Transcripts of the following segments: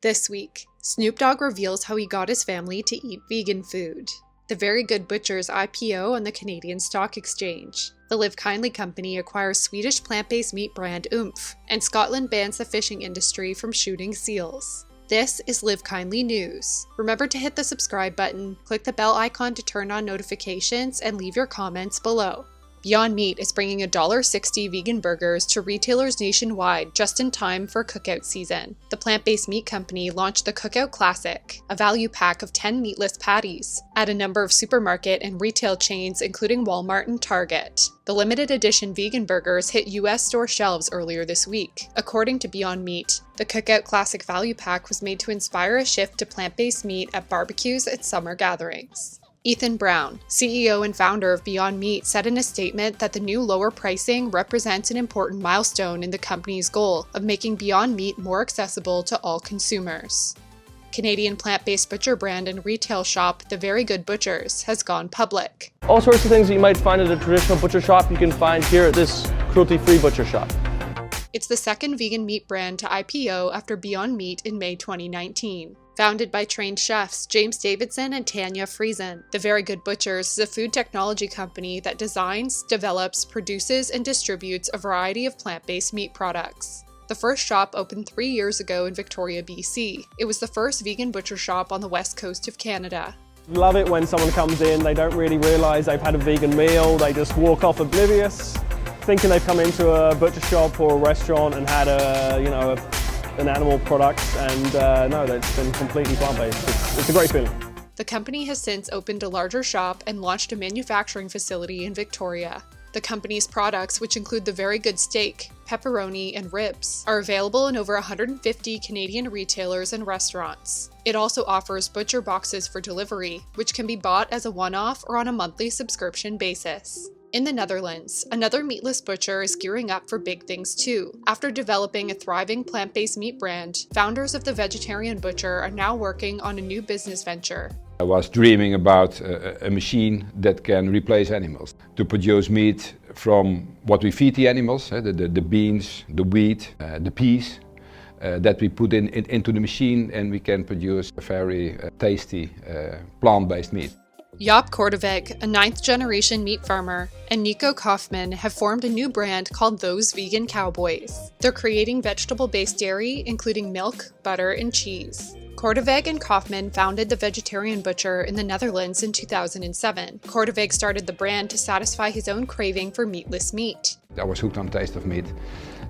This week, Snoop Dogg reveals how he got his family to eat vegan food. The Very Good Butchers IPO on the Canadian Stock Exchange. The Live Kindly company acquires Swedish plant-based meat brand Oomph, and Scotland bans the fishing industry from shooting seals. This is Live Kindly News. Remember to hit the subscribe button, click the bell icon to turn on notifications, and leave your comments below. Beyond Meat is bringing $1.60 vegan burgers to retailers nationwide just in time for cookout season. The plant-based meat company launched the Cookout Classic, a value pack of 10 meatless patties, at a number of supermarket and retail chains including Walmart and Target. The limited edition vegan burgers hit US store shelves earlier this week. According to Beyond Meat, the Cookout Classic value pack was made to inspire a shift to plant-based meat at barbecues and summer gatherings. Ethan Brown, CEO and founder of Beyond Meat, said in a statement that the new lower pricing represents an important milestone in the company's goal of making Beyond Meat more accessible to all consumers. Canadian plant-based butcher brand and retail shop The Very Good Butchers has gone public. All sorts of things that you might find at a traditional butcher shop you can find here at this cruelty-free butcher shop. It's the second vegan meat brand to IPO after Beyond Meat in May 2019. Founded by trained chefs James Davidson and Tanya Friesen, The Very Good Butchers is a food technology company that designs, develops, produces, and distributes a variety of plant-based meat products. The first shop opened 3 years ago in Victoria, BC. It was the first vegan butcher shop on the west coast of Canada. Love it when someone comes in, they don't really realise they've had a vegan meal, they just walk off oblivious, thinking they've come into a butcher shop or a restaurant and had an animal product, and no, it's been completely plant-based. It's a great feeling. The company has since opened a larger shop and launched a manufacturing facility in Victoria. The company's products, which include the Very Good steak, pepperoni, and ribs, are available in over 150 Canadian retailers and restaurants. It also offers butcher boxes for delivery, which can be bought as a one-off or on a monthly subscription basis. In the Netherlands, another meatless butcher is gearing up for big things too. After developing a thriving plant-based meat brand, founders of The Vegetarian Butcher are now working on a new business venture. I was dreaming about a machine that can replace animals, to produce meat from what we feed the animals, the beans, the wheat, the peas, that we put into the machine, and we can produce a very tasty plant-based meat. Jaap Korteweg, a 9th-generation meat farmer, and Nico Kaufman have formed a new brand called Those Vegan Cowboys. They're creating vegetable-based dairy, including milk, butter, and cheese. Korteweg and Kaufman founded The Vegetarian Butcher in the Netherlands in 2007. Korteweg started the brand to satisfy his own craving for meatless meat. I was hooked on the taste of meat,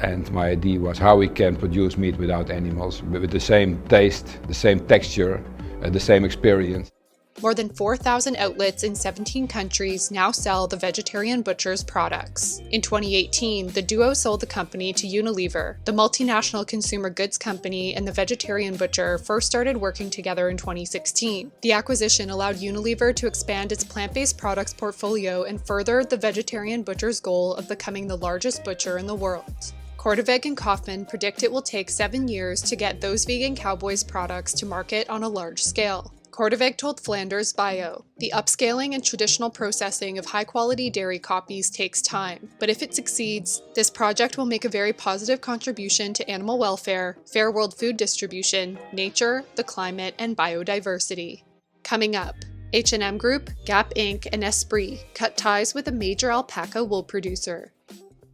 and my idea was how we can produce meat without animals, with the same taste, the same texture, the same experience. More than 4,000 outlets in 17 countries now sell The Vegetarian Butcher's products. In 2018, the duo sold the company to Unilever. The multinational consumer goods company and The Vegetarian Butcher first started working together in 2016. The acquisition allowed Unilever to expand its plant-based products portfolio and furthered The Vegetarian Butcher's goal of becoming the largest butcher in the world. Korteweg and Kaufman predict it will take 7 years to get Those Vegan Cowboys products to market on a large scale. Korteweg told Flanders Bio, "The upscaling and traditional processing of high-quality dairy copies takes time, but if it succeeds, this project will make a very positive contribution to animal welfare, fair world food distribution, nature, the climate, and biodiversity." Coming up, H&M Group, Gap Inc., and Esprit cut ties with a major alpaca wool producer.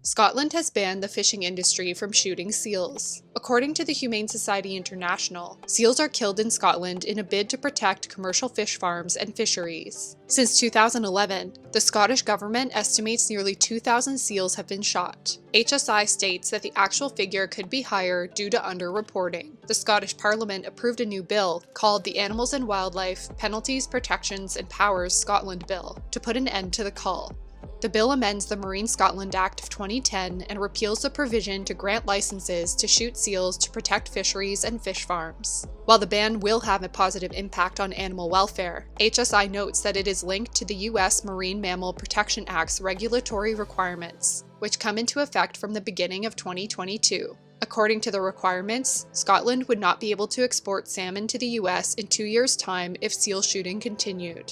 Scotland has banned the fishing industry from shooting seals. According to the Humane Society International, seals are killed in Scotland in a bid to protect commercial fish farms and fisheries. Since 2011, the Scottish government estimates nearly 2,000 seals have been shot. HSI states that the actual figure could be higher due to underreporting. The Scottish Parliament approved a new bill called the Animals and Wildlife Penalties, Protections and Powers Scotland Bill to put an end to the cull. The bill amends the Marine Scotland Act of 2010 and repeals the provision to grant licenses to shoot seals to protect fisheries and fish farms. While the ban will have a positive impact on animal welfare, HSI notes that it is linked to the U.S. Marine Mammal Protection Act's regulatory requirements, which come into effect from the beginning of 2022. According to the requirements, Scotland would not be able to export salmon to the US in 2 years' time if seal shooting continued.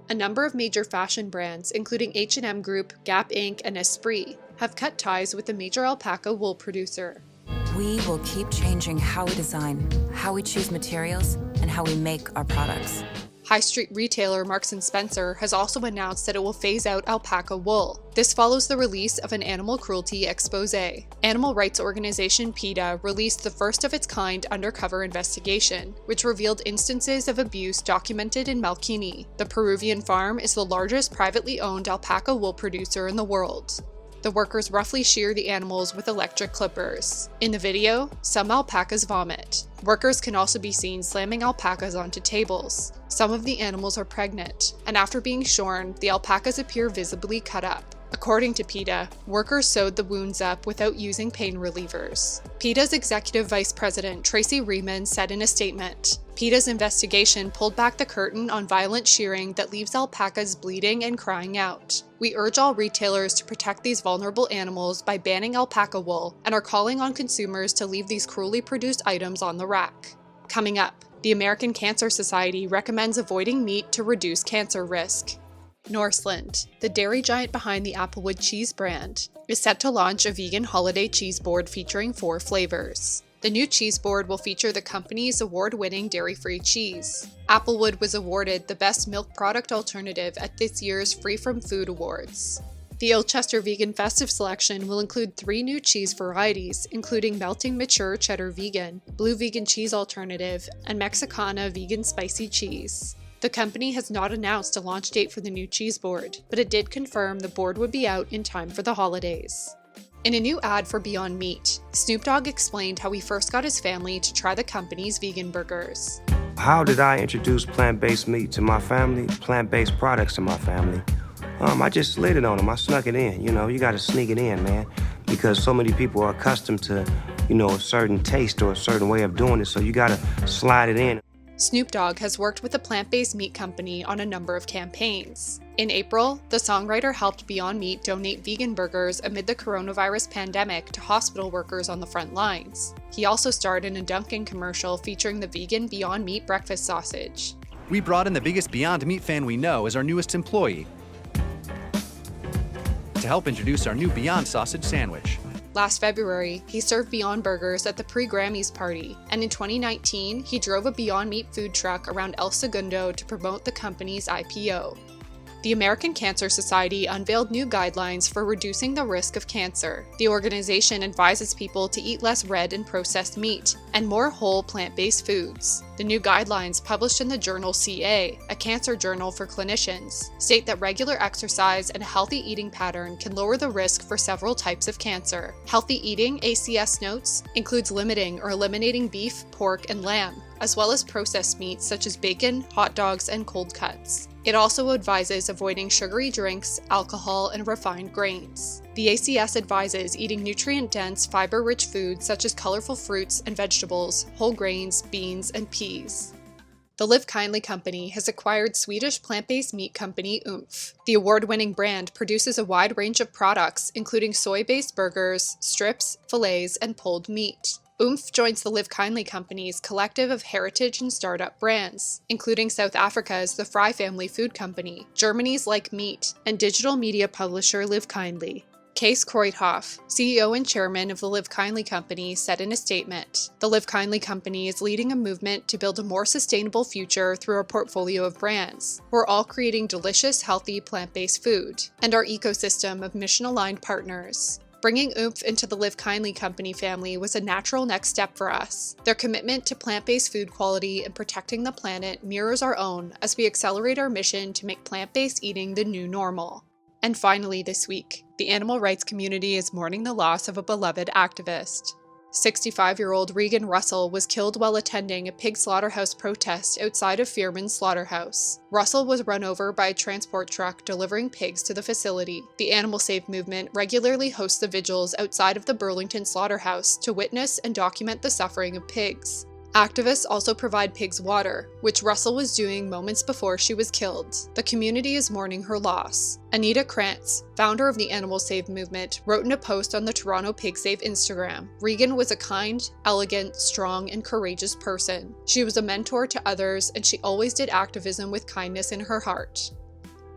A number of major fashion brands, including H&M Group, Gap Inc., and Esprit, have cut ties with a major alpaca wool producer. We will keep changing how we design, how we choose materials, and how we make our products. High street retailer Marks & Spencer has also announced that it will phase out alpaca wool. This follows the release of an animal cruelty expose. Animal rights organization PETA released the first of its kind undercover investigation, which revealed instances of abuse documented in Malquini. The Peruvian farm is the largest privately owned alpaca wool producer in the world. The workers roughly shear the animals with electric clippers. In the video, some alpacas vomit. Workers can also be seen slamming alpacas onto tables. Some of the animals are pregnant, and after being shorn, the alpacas appear visibly cut up. According to PETA, workers sewed the wounds up without using pain relievers. PETA's executive vice president, Tracy Riemann, said in a statement, PETA's investigation pulled back the curtain on violent shearing that leaves alpacas bleeding and crying out. We urge all retailers to protect these vulnerable animals by banning alpaca wool and are calling on consumers to leave these cruelly produced items on the rack. Coming up, the American Cancer Society recommends avoiding meat to reduce cancer risk. Northland, the dairy giant behind the Applewood cheese brand, is set to launch a vegan holiday cheese board featuring 4 flavors. The new cheese board will feature the company's award-winning dairy-free cheese. Applewood was awarded the Best Milk Product Alternative at this year's Free From Food Awards. The Ilchester Vegan Festive Selection will include 3 new cheese varieties, including Melting Mature Cheddar Vegan, Blue Vegan Cheese Alternative, and Mexicana Vegan Spicy Cheese. The company has not announced a launch date for the new cheese board, but it did confirm the board would be out in time for the holidays. In a new ad for Beyond Meat, Snoop Dogg explained how he first got his family to try the company's vegan burgers. How did I introduce plant-based meat to my family, plant-based products to my family? I just slid it on them. I snuck it in. You got to sneak it in, man, because so many people are accustomed to, a certain taste or a certain way of doing it, so you got to slide it in. Snoop Dogg has worked with a plant-based meat company on a number of campaigns. In April, the songwriter helped Beyond Meat donate vegan burgers amid the coronavirus pandemic to hospital workers on the front lines. He also starred in a Dunkin' commercial featuring the vegan Beyond Meat breakfast sausage. We brought in the biggest Beyond Meat fan we know as our newest employee to help introduce our new Beyond Sausage sandwich. Last February, he served Beyond Burgers at the pre-Grammys party, and in 2019, he drove a Beyond Meat food truck around El Segundo to promote the company's IPO. The American Cancer Society unveiled new guidelines for reducing the risk of cancer. The organization advises people to eat less red and processed meat, and more whole plant-based foods. The new guidelines, published in the journal CA, a cancer journal for clinicians, state that regular exercise and a healthy eating pattern can lower the risk for several types of cancer. Healthy eating, ACS notes, includes limiting or eliminating beef, pork, and lamb, as well as processed meats such as bacon, hot dogs, and cold cuts. It also advises avoiding sugary drinks, alcohol, and refined grains. The ACS advises eating nutrient-dense, fiber-rich foods such as colorful fruits and vegetables, whole grains, beans, and peas. The Live Kindly company has acquired Swedish plant-based meat company Oomph. The award-winning brand produces a wide range of products, including soy-based burgers, strips, fillets, and pulled meat. Oomph joins the Live Kindly company's collective of heritage and startup brands, including South Africa's The Fry Family Food Company, Germany's Like Meat, and digital media publisher Live Kindly. Kees Kruithof, CEO and chairman of the Live Kindly company, said in a statement, "The Live Kindly company is leading a movement to build a more sustainable future through a portfolio of brands. We're all creating delicious, healthy, plant-based food, and our ecosystem of mission-aligned partners. Bringing Oomph into the Live Kindly company family was a natural next step for us. Their commitment to plant-based food quality and protecting the planet mirrors our own as we accelerate our mission to make plant-based eating the new normal." And finally this week, the animal rights community is mourning the loss of a beloved activist. 65-year-old Regan Russell was killed while attending a pig slaughterhouse protest outside of Fearman Slaughterhouse. Russell was run over by a transport truck delivering pigs to the facility. The Animal Save movement regularly hosts the vigils outside of the Burlington Slaughterhouse to witness and document the suffering of pigs. Activists also provide pigs water, which Russell was doing moments before she was killed. The community is mourning her loss. Anita Krantz, founder of the Animal Save movement, wrote in a post on the Toronto Pig Save Instagram, "Regan was a kind, elegant, strong, and courageous person. She was a mentor to others, and she always did activism with kindness in her heart."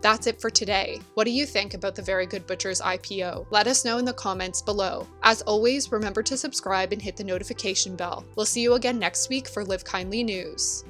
That's it for today. What do you think about the Very Good Butchers IPO? Let us know in the comments below. As always, remember to subscribe and hit the notification bell. We'll see you again next week for Live Kindly News.